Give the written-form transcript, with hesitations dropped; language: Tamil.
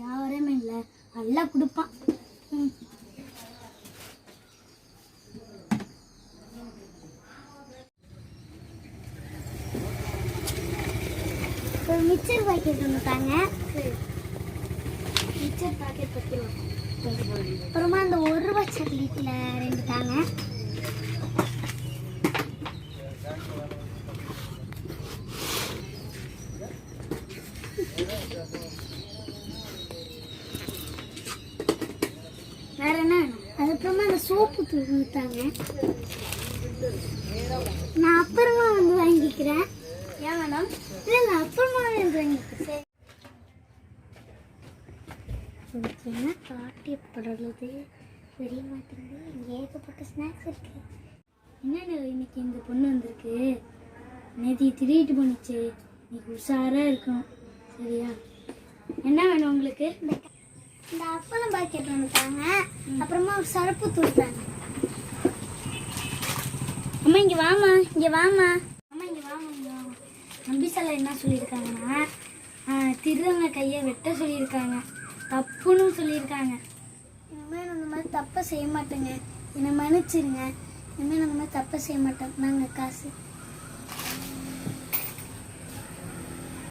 யாருமே இல்லை, நல்லா கொடுப்பான். ஒரு மிக்சர் பாக்கெட் ஒன்று தாங்க. மிக்சர் பாக்கெட் 10 ரூபா. அப்புறமா அந்த 1 ரூபா சாக்லேட்டில் 2 தாங்க. வேற என்ன வேணும்? அதுக்கப்புறமா அந்த சோப்பு தூள் கொடுத்தாங்க. நான் அப்புறமா வந்து வாங்கிக்கிறேன். ஏன் வேணாம்? இல்லை நான் அப்புறமா வந்து வாங்கிக்கிறேன். என்ன காட்டியப்படுறது தெரிய மாட்டேங்குது. இங்கே ஏகப்பட்ட ஸ்நாக்ஸ் இருக்கு. என்னென்ன இன்னைக்கு இந்த பொண்ணு வந்திருக்கு, நேற்று திருட்டு பண்ணிச்சு. இன்னைக்கு உஷாராக இருக்கணும், சரியா? என்ன வேணும் உங்களுக்கு? இந்த அப்பளம் பாக்கெட் வந்துட்டாங்க. அப்புறமா ஒரு சரப்பு தூட்டாங்க. அம்மா இங்கே வாமா, இங்கே வாமா. அம்மா இங்கே வாமா, இங்கே வாமா. நம்பிசால என்ன சொல்லியிருக்காங்கன்னா, திருவங்க கையை வெட்ட சொல்லியிருக்காங்க, தப்புன்னு சொல்லியிருக்காங்க. இனிமேல் அந்த மாதிரி தப்பை செய்ய மாட்டேங்க, என்னை மன்னிச்சிருங்க. இனிமேல் அந்த மாதிரி தப்பை செய்ய மாட்டோம். நாங்கள் காசு